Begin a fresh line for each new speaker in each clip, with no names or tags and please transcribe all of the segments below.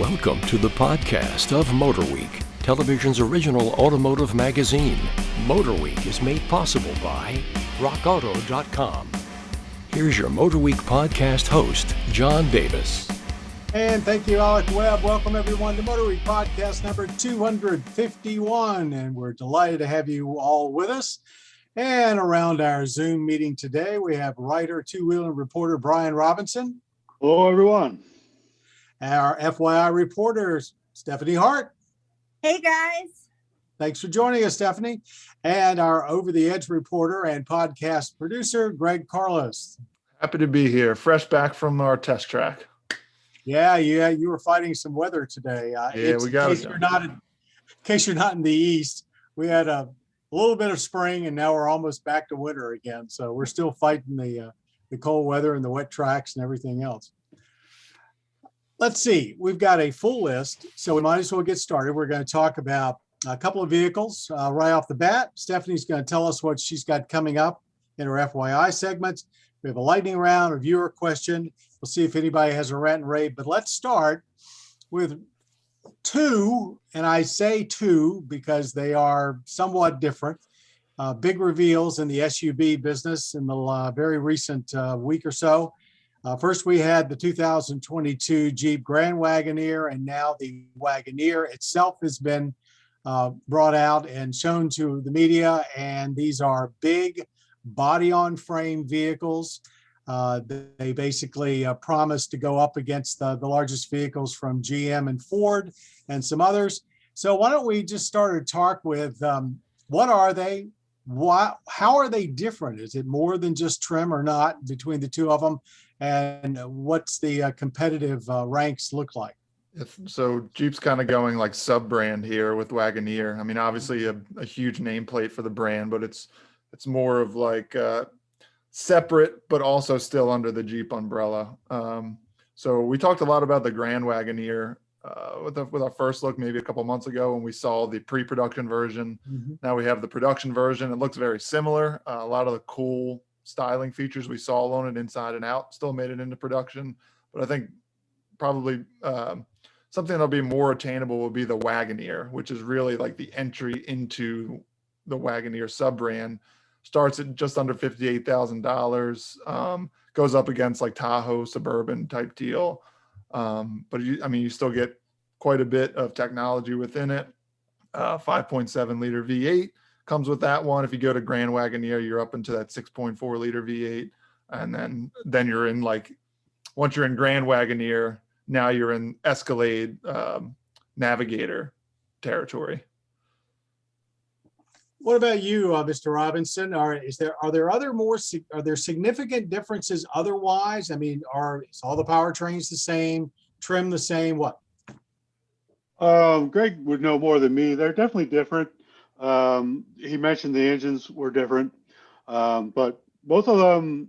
Welcome to the podcast of MotorWeek, television's original automotive magazine. MotorWeek is made possible by rockauto.com. Here's your MotorWeek podcast host, John Davis.
And thank you, Alec Webb. Welcome, everyone, to MotorWeek podcast number 251. And we're delighted to have you all with us. And around our Zoom meeting today, we have writer, two-wheeler reporter Brian Robinson.
Hello, everyone.
Our FYI reporter, Stephanie Hart.
Hey, guys.
Thanks for joining us, Stephanie. And our Over the Edge reporter and podcast producer, Greg Carlos.
Happy to be here, fresh back from our test track.
Yeah, you were fighting some weather today.
We got it.
In case you're not in the East, we had a little bit of spring, and now we're almost back to winter again. So we're still fighting the cold weather and the wet tracks and everything else. Let's see. We've got a full list, so we might as well get started. We're going to talk about a couple of vehicles right off the bat. Stephanie's going to tell us what she's got coming up in her FYI segments. We have a lightning round, a viewer question. We'll see if anybody has a rant and rave. But let's start with two, and I say two because they are somewhat different. Big reveals in the SUV business in the very recent week or so. First, we had the 2022 Jeep Grand Wagoneer, and now the Wagoneer itself has been brought out and shown to the media. And these are big body-on-frame vehicles. They basically promise to go up against the largest vehicles from GM and Ford and some others. So why don't we just start a talk with what are they? How are they different? Is it more than just trim or not between the two of them? And what's the competitive ranks look like?
So Jeep's kind of going like sub-brand here with Wagoneer. I mean, obviously a huge nameplate for the brand, but it's more of like separate, but also still under the Jeep umbrella. So we talked a lot about the Grand Wagoneer with our first look maybe a couple months ago when we saw the pre-production version. Mm-hmm. Now we have the production version. It looks very similar. A lot of the cool styling features we saw on it inside and out still made it into production. But I think probably something that'll be more attainable will be the Wagoneer, which is really like the entry into the Wagoneer sub-brand. Starts at just under $58,000, goes up against like Tahoe Suburban type deal. But you still get quite a bit of technology within it. 5.7 liter V8 comes with that one. If you go to Grand Wagoneer, you're up into that 6.4 liter V8. And then you're in once you're in Grand Wagoneer, now you're in Escalade Navigator territory.
What about you, Mr. Robinson? Are there significant differences otherwise? I mean, is all the powertrains the same, trim the same? What?
Greg would know more than me. They're definitely different. He mentioned the engines were different, but both of them,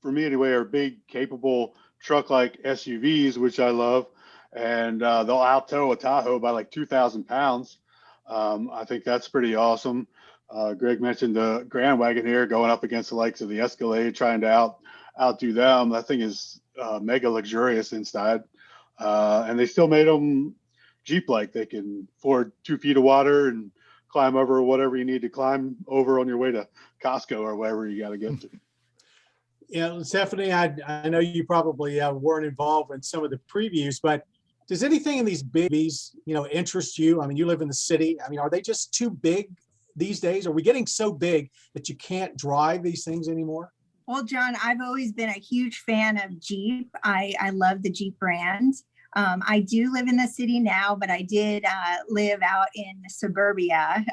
for me anyway, are big, capable truck-like SUVs, which I love, and they'll out-tow a Tahoe by like 2,000 pounds. I think that's pretty awesome. Greg mentioned the Grand Wagoneer going up against the likes of the Escalade, trying to outdo them. That thing is mega luxurious inside, and they still made them Jeep-like. They can afford 2 feet of water and climb over whatever you need to climb over on your way to Costco or wherever you got to get to.
Yeah, Stephanie, I know you probably weren't involved in some of the previews, but does anything in these biggies, interest you? I mean, you live in the city. I mean, are they just too big these days? Are we getting so big that you can't drive these things anymore?
Well, John, I've always been a huge fan of Jeep. I love the Jeep brand. I do live in the city now, but I did live out in suburbia,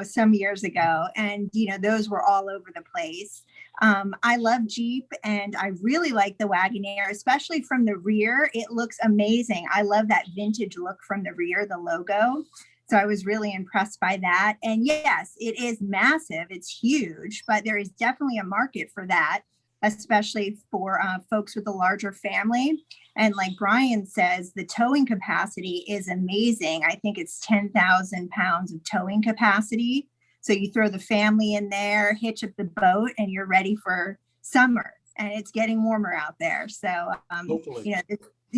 some years ago. And, those were all over the place. I love Jeep, and I really like the Wagoneer, especially from the rear. It looks amazing. I love that vintage look from the rear, the logo. So I was really impressed by that. And yes, it is massive. It's huge, but there is definitely a market for that, especially for folks with a larger family. And like Brian says, the towing capacity is amazing. I think it's 10,000 pounds of towing capacity. So you throw the family in there, hitch up the boat, and you're ready for summer. And it's getting warmer out there. So,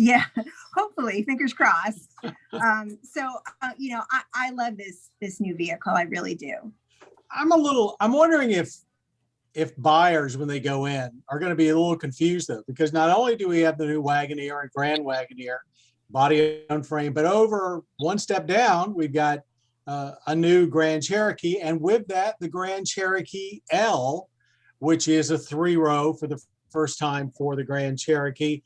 Yeah, hopefully, fingers crossed. I love this new vehicle. I really do.
I'm wondering if buyers, when they go in, are going to be a little confused though, because not only do we have the new Wagoneer and Grand Wagoneer body on frame, but over one step down, we've got a new Grand Cherokee, and with that, the Grand Cherokee L, which is a 3-row for the first time for the Grand Cherokee.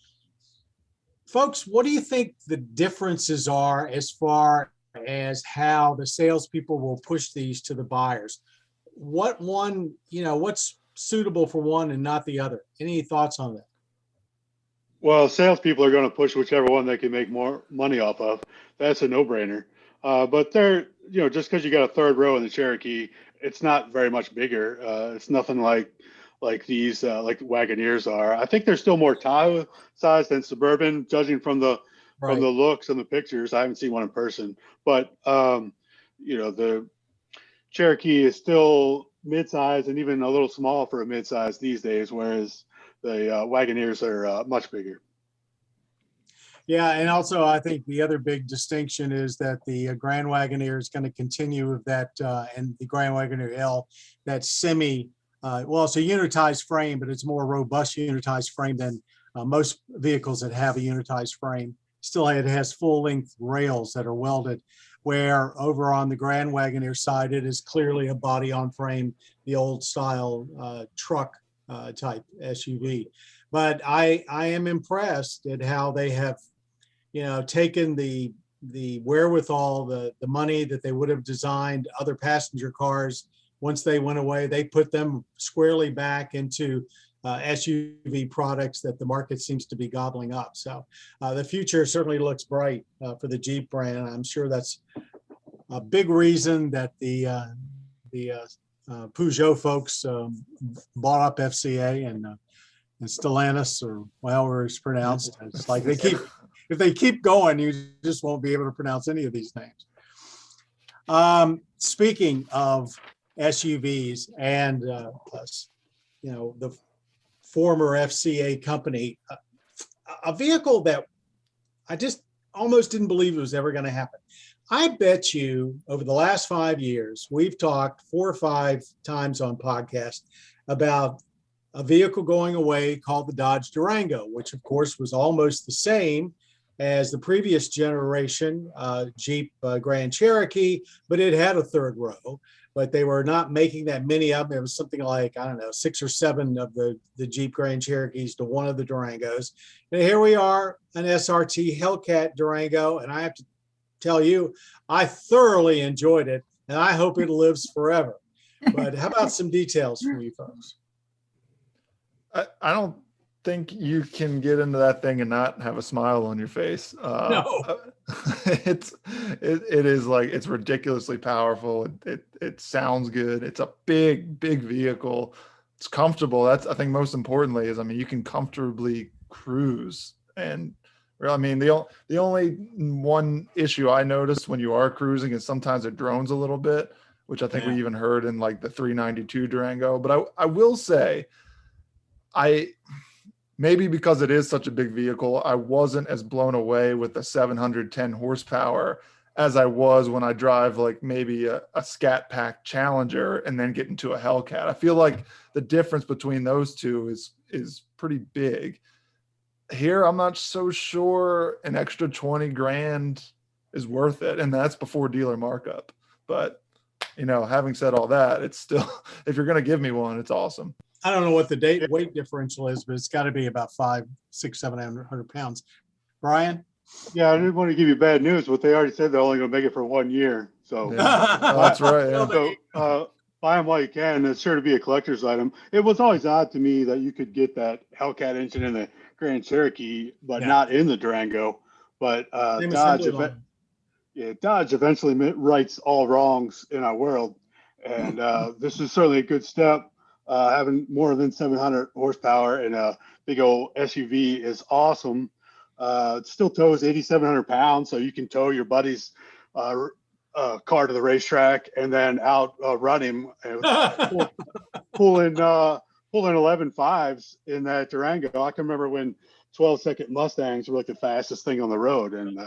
Folks, what do you think the differences are as far as how the salespeople will push these to the buyers? What one, what's suitable for one and not the other? Any thoughts on that?
Well, salespeople are going to push whichever one they can make more money off of. That's a no-brainer. But they're, just because you got a 3rd row in the Cherokee, it's not very much bigger. It's nothing like these, like Wagoneers are. I think they're still more Tahoe size than Suburban, judging from the looks and the pictures. I haven't seen one in person, but the Cherokee is still mid-size and even a little small for a mid-size these days, whereas the Wagoneers are much bigger.
Yeah, and also I think the other big distinction is that the Grand Wagoneer is going to continue with that, and the Grand Wagoneer L, that it's a unitized frame, but it's more robust unitized frame than most vehicles that have a unitized frame. Still, it has full-length rails that are welded, where over on the Grand Wagoneer side, it is clearly a body-on-frame, the old-style truck type SUV. But I am impressed at how they have, taken the wherewithal, the money that they would have designed other passenger cars. Once they went away, they put them squarely back into SUV products that the market seems to be gobbling up. So the future certainly looks bright for the Jeep brand. I'm sure that's a big reason that the Peugeot folks bought up FCA and Stellantis, or however it's pronounced. It's like if they keep going, you just won't be able to pronounce any of these names. Speaking of SUVs and the former FCA company, a vehicle that I just almost didn't believe it was ever going to happen. I bet you over the last 5 years, we've talked 4 or 5 times on podcast about a vehicle going away called the Dodge Durango, which of course was almost the same as the previous generation Jeep Grand Cherokee, but it had a 3rd row. But they were not making that many of them. It was something like, 6 or 7 of the Jeep Grand Cherokees to one of the Durangos. And here we are, an SRT Hellcat Durango. And I have to tell you, I thoroughly enjoyed it, and I hope it lives forever. But how about some details from you folks?
I don't think you can get into that thing and not have a smile on your face.
No.
It is like, it's ridiculously powerful. It sounds good. It's a big vehicle. It's comfortable. That's, I think, most importantly is, you can comfortably cruise. And the only one issue I noticed when you are cruising is sometimes it drones a little bit, which I think we even heard in like the 392 Durango. But I will say, maybe because it is such a big vehicle, I wasn't as blown away with the 710 horsepower as I was when I drive like maybe a Scat Pack Challenger and then get into a Hellcat. I feel like the difference between those two is pretty big. Here, I'm not so sure an extra 20 grand is worth it. And that's before dealer markup. But, having said all that, it's still, if you're going to give me one, it's awesome.
I don't know what the weight differential is, but it's got to be about 500, 600, 700 pounds. Brian?
Yeah, I didn't want to give you bad news, but they already said they're only going to make it for 1 year. So
that's right. Yeah.
So buy them while you can. It's sure to be a collector's item. It was always odd to me that you could get that Hellcat engine in the Grand Cherokee, but not in the Durango. But Dodge eventually rights all wrongs in our world. And this is certainly a good step. Having more than 700 horsepower in a big old SUV is awesome. It still tows 8,700 pounds, so you can tow your buddy's car to the racetrack and then out run him, pull in 11.5s in that Durango. I can remember when 12-second Mustangs were like the fastest thing on the road. And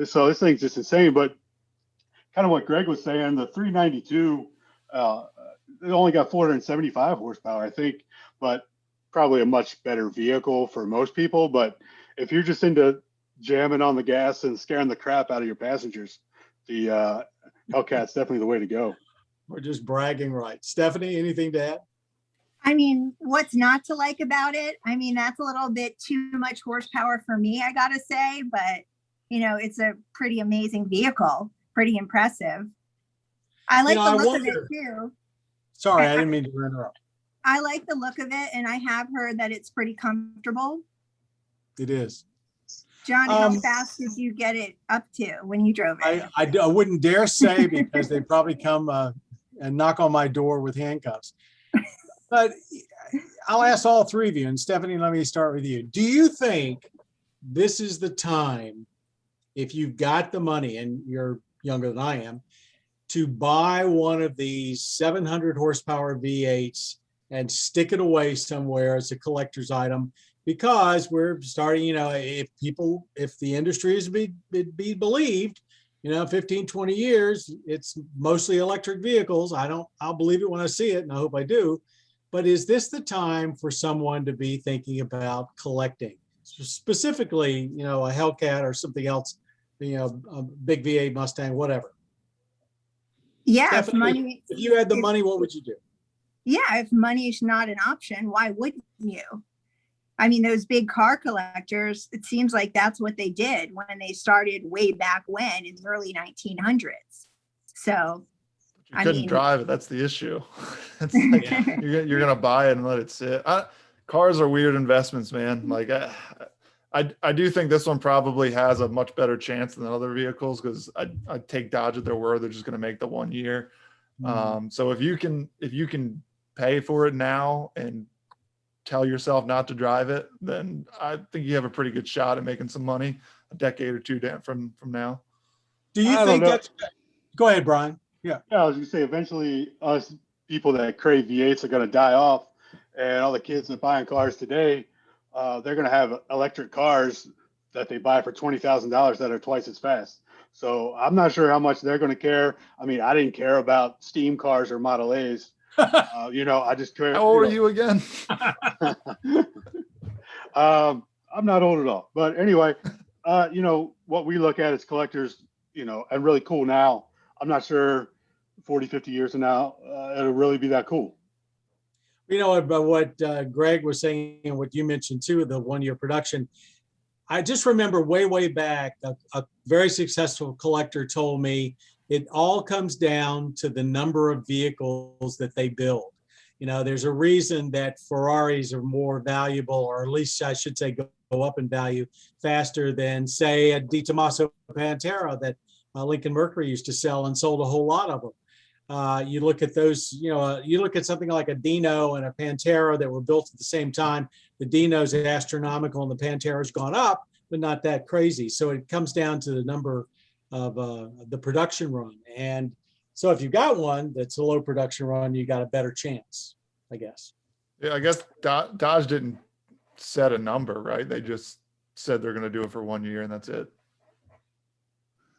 so this thing's just insane. But kind of what Greg was saying, the 392, it only got 475 horsepower, I think, but probably a much better vehicle for most people. But if you're just into jamming on the gas and scaring the crap out of your passengers, the Hellcat's definitely the way to go.
We're just bragging rights. Stephanie, anything to add?
I mean, what's not to like about it? I mean, that's a little bit too much horsepower for me, I gotta say, but you know, it's a pretty amazing vehicle, pretty impressive. I like the look of it too.
Sorry, I didn't mean to interrupt.
I like the look of it, and I have heard that it's pretty comfortable.
It is.
John, how fast did you get it up to when you drove it?
I wouldn't dare say because they'd probably come and knock on my door with handcuffs. But I'll ask all three of you, and Stephanie, let me start with you. Do you think this is the time, if you've got the money, and you're younger than I am, to buy one of these 700 horsepower V8s and stick it away somewhere as a collector's item? Because we're starting, you know, if the industry is to be believed, you know, 15, 20 years, it's mostly electric vehicles. I'll believe it when I see it, and I hope I do. But is this the time for someone to be thinking about collecting, specifically, you know, a Hellcat or something else, you know, a big V8 Mustang, whatever?
Yeah,
Stephanie, if you had the money, what would you do?
Yeah, if money is not an option, why wouldn't you? I mean, those big car collectors, it seems like that's what they did when they started way back when in the early 1900s. So
you couldn't drive it. That's the issue. It's like, you're going to buy it and let it sit. Cars are weird investments, man. Like I do think this one probably has a much better chance than other vehicles, because I take Dodge at their word. They're just going to make the 1 year. So if you can pay for it now and tell yourself not to drive it, then I think you have a pretty good shot at making some money a decade or two from now.
Do you think that's, go ahead, Brian. Yeah,
I was gonna say, eventually us people that crave V8s are gonna die off, and all the kids that buying cars today, they're gonna have electric cars that they buy for $20,000 that are twice as fast. So I'm not sure how much they're gonna care. I mean, I didn't care about steam cars or Model A's. You know, I just care.
How old are you again?
I'm not old at all. But anyway, you know, what we look at as collectors, you know, and really cool now. I'm not sure 40, 50 years from now, it'll really be that cool.
You know, about what Greg was saying and what you mentioned too, the 1 year production. I just remember way back, a very successful collector told me it all comes down to the number of vehicles that they build. You know, there's a reason that Ferraris are more valuable, or at least I should say go up in value faster than, say, a Di Tommaso Pantera that Lincoln Mercury used to sell and sold a whole lot of them. You look at those, you know, you look at something like a Dino and a Pantera that were built at the same time. The Dino's astronomical and the Pantera's gone up, but not that crazy. So it comes down to the number of the production run. And so if you got one that's a low production run, you got a better chance, I guess.
Yeah, I guess Dodge didn't set a number, right? They just said they're going to do it for 1 year and that's it.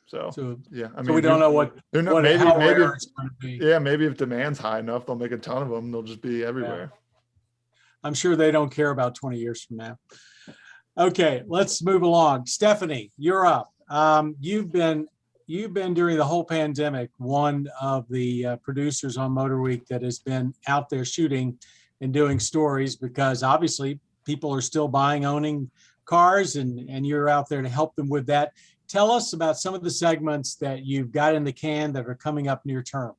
So yeah, I mean,
so we don't know what
they're not,
what
maybe
it's going to be.
Yeah, maybe if demand's high enough, they'll make a ton of them. They'll just be everywhere.
Yeah. I'm sure they don't care about 20 years from now. Okay, let's move along. Stephanie, you're up. You've been during the whole pandemic one of the producers on MotorWeek that has been out there shooting and doing stories, because obviously people are still buying, owning cars, and you're out there to help them with that. Tell us about some of the segments that you've got in the can that are coming up near term.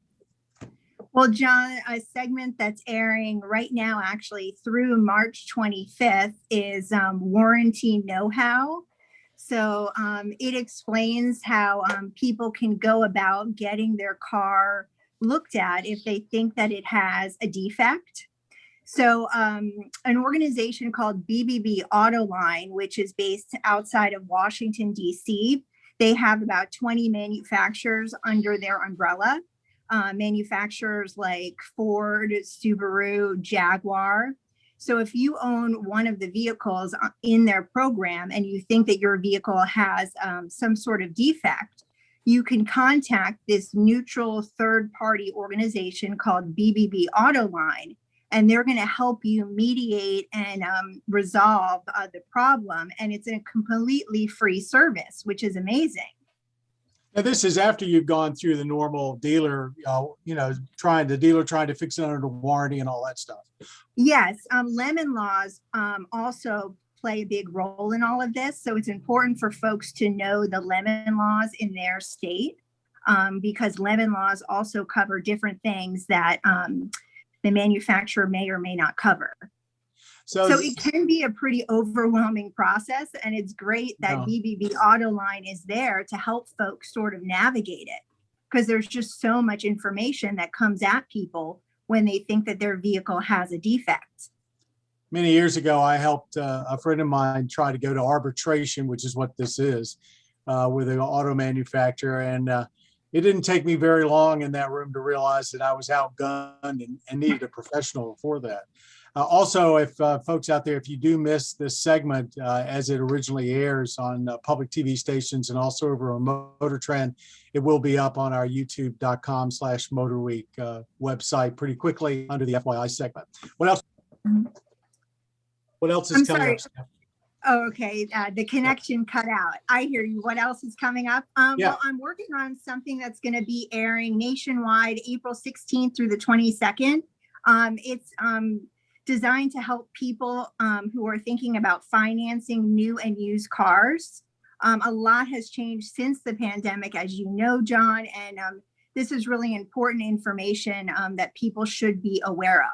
Well, John, a segment that's airing right now, actually through March 25th, is Warranty Know-How. So it explains how people can go about getting their car looked at if they think that it has a defect. So an organization called BBB Autoline, which is based outside of Washington, D.C., they have about 20 manufacturers under their umbrella. Manufacturers like Ford, Subaru, Jaguar. So if you own one of the vehicles in their program and you think that your vehicle has some sort of defect, you can contact this neutral third-party organization called BBB Autoline, and they're going to help you mediate and resolve the problem. And it's a completely free service, which is amazing.
Now, this is after you've gone through the normal dealer, trying to fix it under the warranty and all that stuff.
Yes, lemon laws also play a big role in all of this. So it's important for folks to know the lemon laws in their state, because lemon laws also cover different things that the manufacturer may or may not cover. So it can be a pretty overwhelming process, and it's great that BBB Autoline is there to help folks sort of navigate it, because there's just so much information that comes at people when they think that their vehicle has a defect.
Many years ago, I helped a friend of mine try to go to arbitration, which is what this is, with an auto manufacturer. And it didn't take me very long in that room to realize that I was outgunned and needed a professional for that. Also, if folks out there, if you do miss this segment as it originally airs on public TV stations and also over on Motor Trend, it will be up on our youtube.com/MotorWeek website pretty quickly under the FYI segment. What else? What else is coming up?
Oh, okay. The connection cut out. I hear you. What else is coming up? Well, I'm working on something that's going to be airing nationwide April 16th through the 22nd. It's designed to help people who are thinking about financing new and used cars. A lot has changed since the pandemic, as you know, John, and this is really important information that people should be aware of.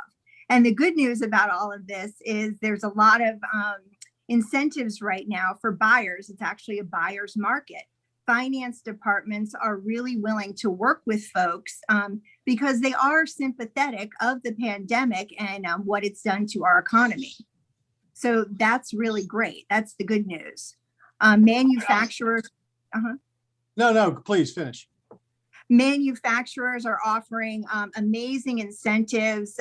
And the good news about all of this is there's a lot of incentives right now for buyers. It's actually a buyer's market. Finance departments are really willing to work with folks because they are sympathetic of the pandemic and what it's done to our economy. So that's really great. That's the good news. Manufacturers.
No, please finish.
Manufacturers are offering amazing incentives.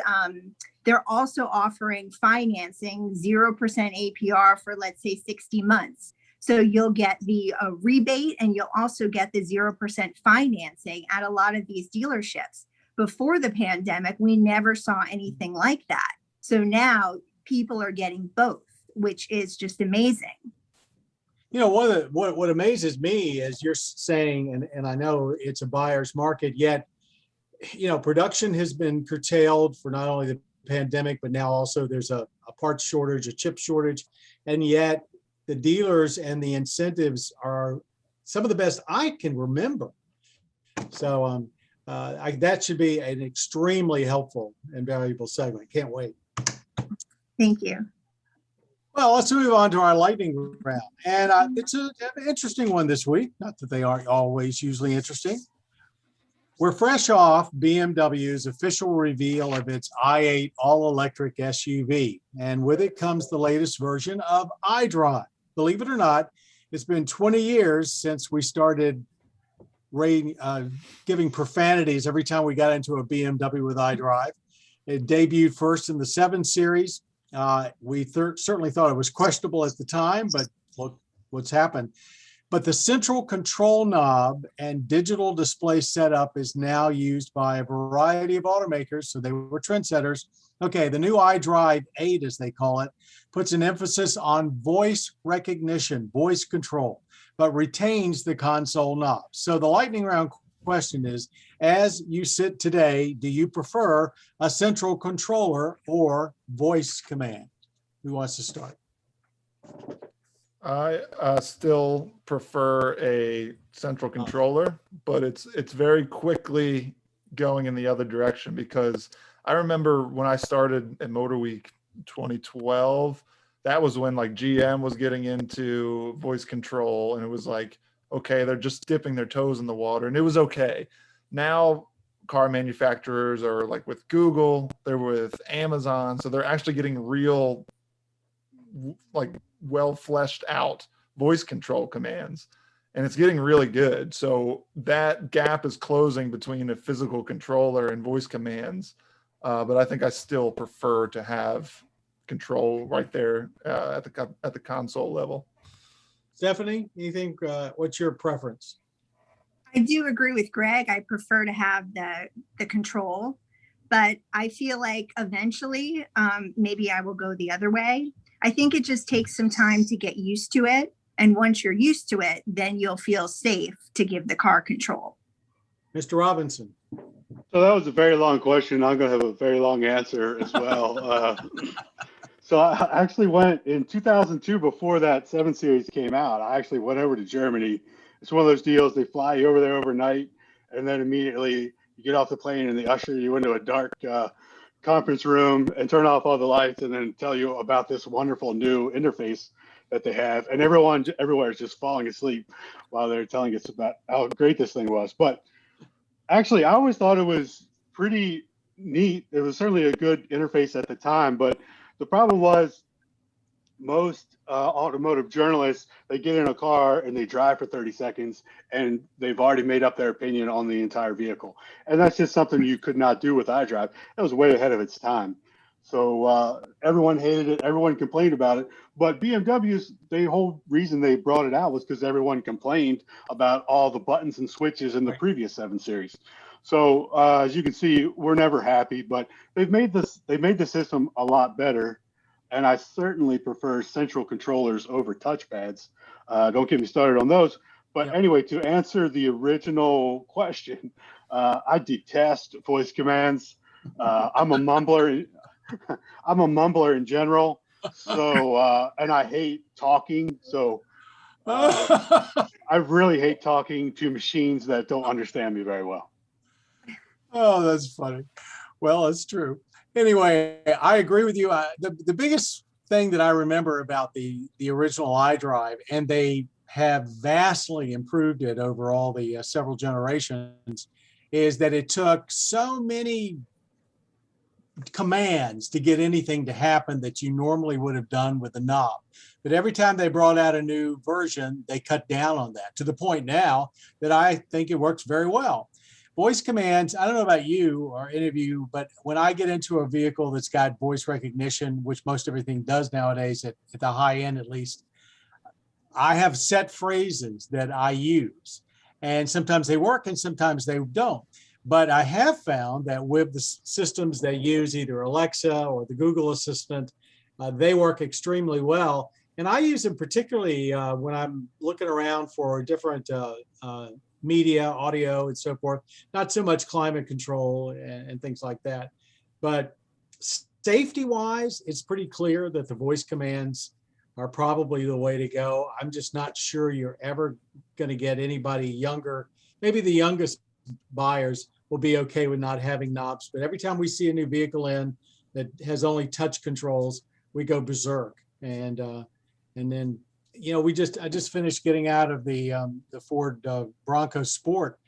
They're also offering financing, 0% APR for, let's say, 60 months. So you'll get the rebate, and you'll also get the 0% financing at a lot of these dealerships. Before the pandemic, we never saw anything like that. So now people are getting both, which is just amazing.
You know, what amazes me is you're saying, and I know it's a buyer's market, yet, production has been curtailed for not only the pandemic, but now also there's a parts shortage, a chip shortage, and yet the dealers and the incentives are some of the best I can remember. So that should be an extremely helpful and valuable segment. Can't wait.
Thank you.
Well, let's move on to our lightning round. And it's an interesting one this week. Not that they aren't always usually interesting. We're fresh off BMW's official reveal of its i8 all-electric SUV. And with it comes the latest version of iDrive. Believe it or not, it's been 20 years since we started giving profanities every time we got into a BMW with iDrive. It debuted first in the 7 Series. We certainly thought it was questionable at the time, but look what's happened. But the central control knob and digital display setup is now used by a variety of automakers, so they were trendsetters. Okay, the new iDrive 8, as they call it, puts an emphasis on voice recognition, voice control, but retains the console knob. So the lightning round question is, as you sit today, do you prefer a central controller or voice command? Who wants to start?
I still prefer a central controller, but it's very quickly going in the other direction, because I remember when I started at MotorWeek 2012, that was when like GM was getting into voice control, and it was like, okay, they're just dipping their toes in the water, and it was okay. Now car manufacturers are like with Google, they're with Amazon, so they're actually getting real, like, well fleshed out voice control commands, and it's getting really good. So that gap is closing between a physical controller and voice commands, but I think I still prefer to have control right there at the console level.
Stephanie, anything, what's your preference?
I do agree with Greg. I prefer to have the control, but I feel like eventually maybe I will go the other way. I think it just takes some time to get used to it. And once you're used to it, then you'll feel safe to give the car control.
Mr. Robinson.
So that was a very long question. I'm going to have a very long answer as well. So I actually went in 2002, before that 7 Series came out. I actually went over to Germany. It's one of those deals, they fly you over there overnight, and then immediately you get off the plane and they usher you into a dark conference room and turn off all the lights and then tell you about this wonderful new interface that they have. And everyone everywhere is just falling asleep while they're telling us about how great this thing was. But actually, I always thought it was pretty neat. It was certainly a good interface at the time, but the problem was most automotive journalists, they get in a car and they drive for 30 seconds and they've already made up their opinion on the entire vehicle. And that's just something you could not do with iDrive. That was way ahead of its time. So everyone hated it. Everyone complained about it. But BMW's, the whole reason they brought it out was because everyone complained about all the buttons and switches in the previous 7 Series. So as you can see, we're never happy, but they made the system a lot better. And I certainly prefer central controllers over touchpads. Don't get me started on those. But anyway, to answer the original question, I detest voice commands. I'm a mumbler. I'm a mumbler in general. So, and I hate talking. So I really hate talking to machines that don't understand me very well.
Oh, that's funny. Well, it's true. Anyway, I agree with you. The biggest thing that I remember about the original iDrive, and they have vastly improved it over all the several generations, is that it took so many commands to get anything to happen that you normally would have done with a knob. But every time they brought out a new version, they cut down on that to the point now that I think it works very well. Voice commands, I don't know about you or any of you, but when I get into a vehicle that's got voice recognition, which most everything does nowadays at the high end at least, I have set phrases that I use. And sometimes they work and sometimes they don't. But I have found that with the systems that use either Alexa or the Google Assistant, they work extremely well. And I use them particularly when I'm looking around for different media, audio, and so forth. Not so much climate control and things like that. But safety-wise, it's pretty clear that the voice commands are probably the way to go. I'm just not sure you're ever going to get anybody younger. Maybe the youngest buyers will be okay with not having knobs. But every time we see a new vehicle in that has only touch controls, we go berserk. And then, you know, I just finished getting out of the Ford Bronco Sport,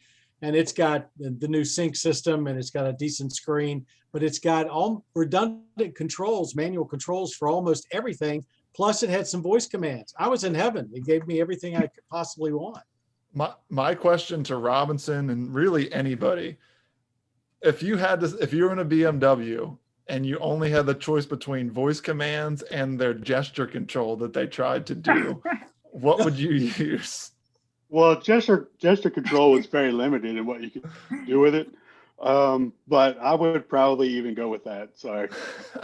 and it's got the new sync system and it's got a decent screen, but it's got all redundant controls, manual controls for almost everything. Plus it had some voice commands. I was in heaven. It gave me everything I could possibly want.
My question to Robinson and really anybody, if you were in a BMW and you only had the choice between voice commands and their gesture control that they tried to do, what would you use?
Well, gesture control was very limited in what you could do with it. But I would probably even go with that. Sorry.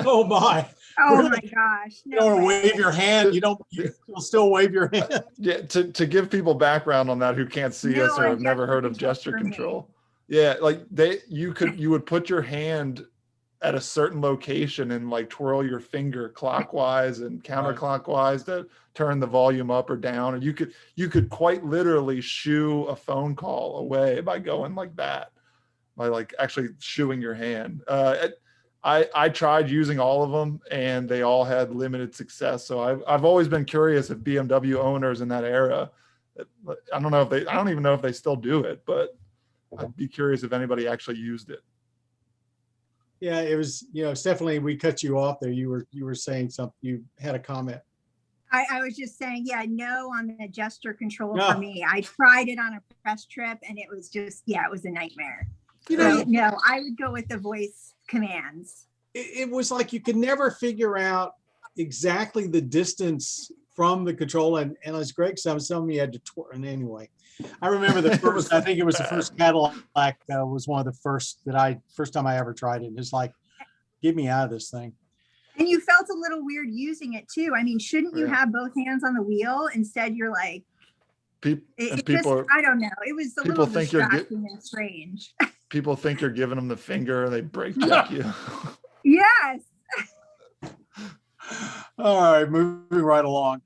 Oh my.
Oh my gosh.
You don't wave your hand. You'll still wave your hand.
Yeah, to give people background on that who can't see us or have never heard of gesture control. Yeah, like you would put your hand at a certain location and like twirl your finger clockwise and counterclockwise to turn the volume up or down. And you could quite literally shoo a phone call away by going like that, by like actually shooing your hand. I tried using all of them and they all had limited success. So I've always been curious if BMW owners in that era, I don't even know if they still do it, but I'd be curious if anybody actually used it.
Yeah, it was, Stephanie, we cut you off there. You were saying something, you had a comment.
I was just saying, no on the gesture control for me. I tried it on a press trip and it was just, it was a nightmare. No, I would go with the voice commands.
It was like you could never figure out exactly the distance from the control. And as Greg said, some you had to and anyway. I remember the first, I think it was the first Cadillac was one of the first time I ever tried it. It's like, get me out of this thing.
And you felt a little weird using it too. I mean, shouldn't you have both hands on the wheel? Instead, you're like, I don't know. It was a little distracting and strange.
People think you're giving them the finger and they brake check you.
Yes.
All right, moving right along.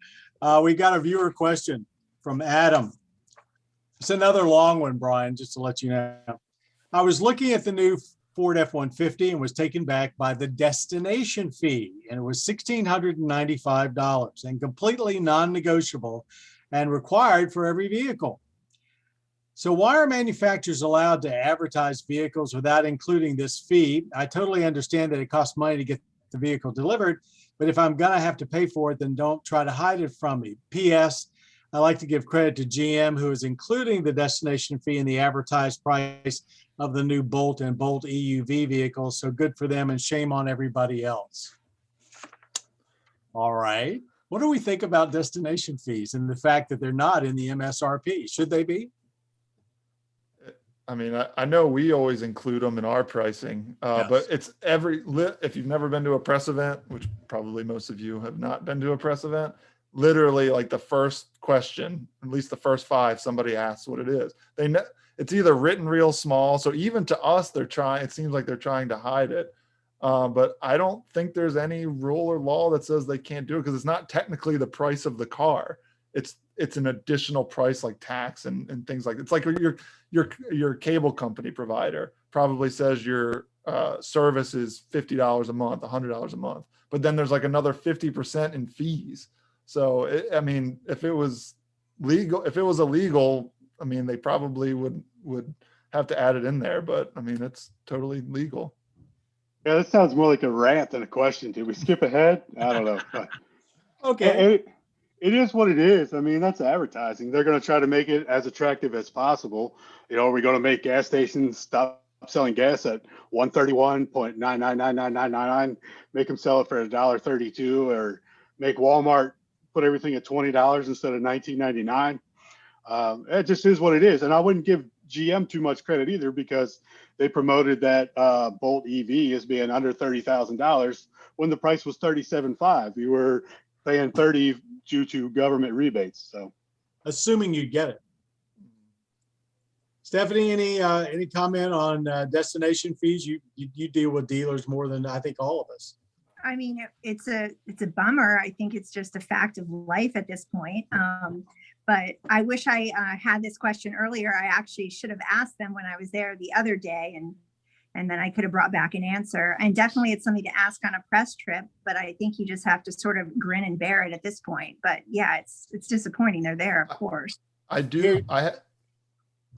We got a viewer question from Adam. It's another long one, Brian, just to let you know. I was looking at the new Ford F-150 and was taken back by the destination fee, and it was $1,695 and completely non-negotiable and required for every vehicle. So why are manufacturers allowed to advertise vehicles without including this fee? I totally understand that it costs money to get the vehicle delivered, but if I'm gonna have to pay for it, then don't try to hide it from me. P.S. I like to give credit to GM, who is including the destination fee in the advertised price of the new Bolt and Bolt EUV vehicles. So good for them and shame on everybody else. All right. What do we think about destination fees and the fact that they're not in the MSRP? Should they be?
I mean, I know we always include them in our pricing, but it's if you've never been to a press event, which probably most of you have not been to a press event, literally like the first question, at least the first 5, somebody asks what it is. It's either written real small. So even to us, it seems like they're trying to hide it. But I don't think there's any rule or law that says they can't do it because it's not technically the price of the car. It's an additional price like tax and things like that. It's like your cable company provider probably says your service is $50 a month, $100 a month, but then there's like another 50% in fees. So, I mean, if it was illegal, I mean, they probably would have to add it in there, but I mean, it's totally legal.
Yeah, that sounds more like a rant than a question. Did we skip ahead? I don't know.
Okay.
It is what it is. I mean, that's advertising. They're going to try to make it as attractive as possible. You know, are we going to make gas stations stop selling gas at $131.999999, make them sell it for $1.32, or make Walmart put everything at $20 instead of $19.99? It just is what it is. And I wouldn't give GM too much credit either, because they promoted that Bolt EV as being under $30,000 when the price was $37,500. You were paying $30,000 due to government rebates. So,
assuming you get it. Stephanie, any comment on destination fees? You deal with dealers more than I think all of us.
I mean, it's a bummer. I think it's just a fact of life at this point. But I wish I had this question earlier. I actually should have asked them when I was there the other day, and then I could have brought back an answer. And definitely it's something to ask on a press trip, but I think you just have to sort of grin and bear it at this point. But yeah, it's disappointing. They're there, of course.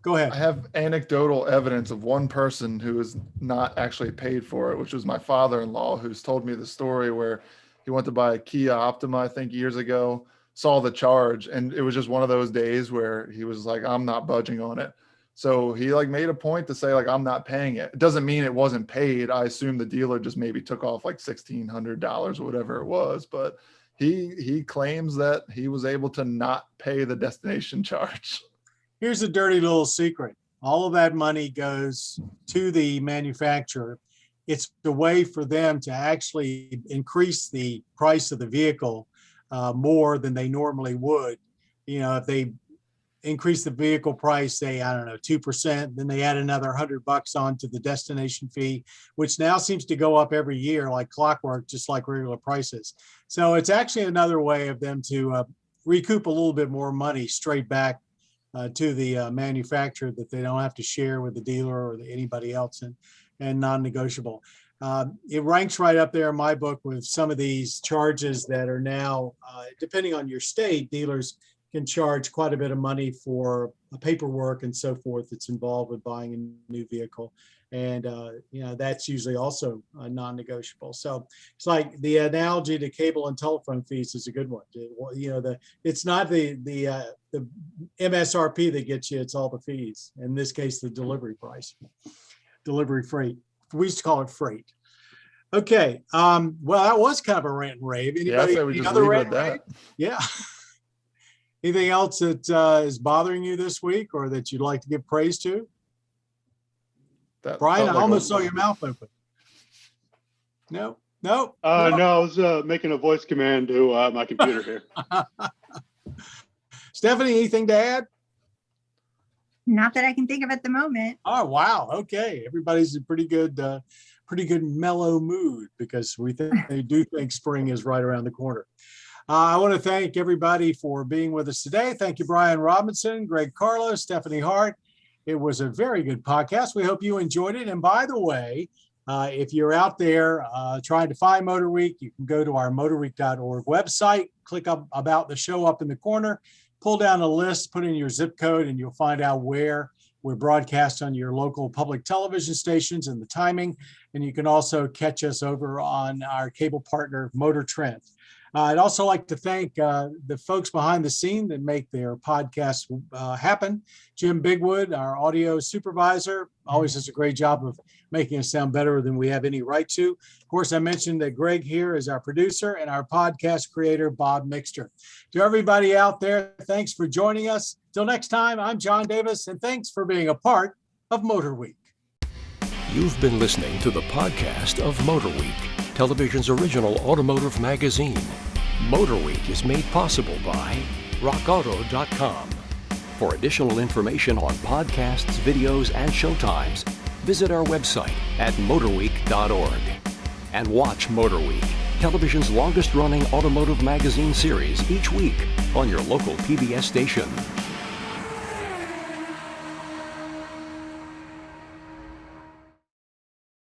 Go ahead.
I have anecdotal evidence of one person who is not actually paid for it, which was my father-in-law, who's told me the story where he went to buy a Kia Optima, I think years ago, saw the charge, and it was just one of those days where he was like, I'm not budging on it. So he like made a point to say like, I'm not paying it. It doesn't mean it wasn't paid. I assume the dealer just maybe took off like $1,600 or whatever it was, but he claims that he was able to not pay the destination charge.
Here's a dirty little secret. All of that money goes to the manufacturer. It's a way for them to actually increase the price of the vehicle more than they normally would. You know, if they increase the vehicle price, say, I don't know, 2%, then they add another $100 onto the destination fee, which now seems to go up every year like clockwork, just like regular prices. So it's actually another way of them to recoup a little bit more money straight back to the manufacturer that they don't have to share with the dealer or anybody else, and non-negotiable. It ranks right up there in my book with some of these charges that are now, depending on your state, dealers can charge quite a bit of money for paperwork and so forth that's involved with buying a new vehicle. And, you know, that's usually also non-negotiable. So it's like the analogy to cable and telephone fees is a good one. You know, it's not the MSRP that gets you, it's all the fees. In this case, the delivery price, delivery freight. We used to call it freight. Okay. Well, that was kind of a rant and rave.
Yeah, I
Anybody,
say we
any
just
other
leave it
rant
at
and rave?
that.
Yeah. Anything else that is bothering you this week or that you'd like to give praise to?
That
Brian,
felt
I
like
almost saw your mouth open. No.
No, I was making a voice command to my computer here.
Stephanie, anything to add?
Not that I can think of at the moment.
Oh, wow. Okay. Everybody's in pretty good mellow mood because they do think spring is right around the corner. I want to thank everybody for being with us today. Thank you, Brian Robinson, Greg Carlos, Stephanie Hart. It was a very good podcast. We hope you enjoyed it. And by the way, if you're out there trying to find MotorWeek, you can go to our motorweek.org website, click up about the show up in the corner, pull down a list, put in your zip code, and you'll find out where we're broadcast on your local public television stations and the timing. And you can also catch us over on our cable partner, Motor Trend. I'd also like to thank the folks behind the scene that make their podcast happen. Jim Bigwood, our audio supervisor, always does a great job of making us sound better than we have any right to. Of course, I mentioned that Greg here is our producer and our podcast creator, Bob Mixter. To everybody out there, thanks for joining us. Till next time, I'm John Davis, and thanks for being a part of MotorWeek.
You've been listening to the podcast of MotorWeek, television's original automotive magazine. MotorWeek is made possible by rockauto.com. For additional information on podcasts, videos, and showtimes, visit our website at motorweek.org. And watch MotorWeek, television's longest-running automotive magazine series each week on your local PBS station.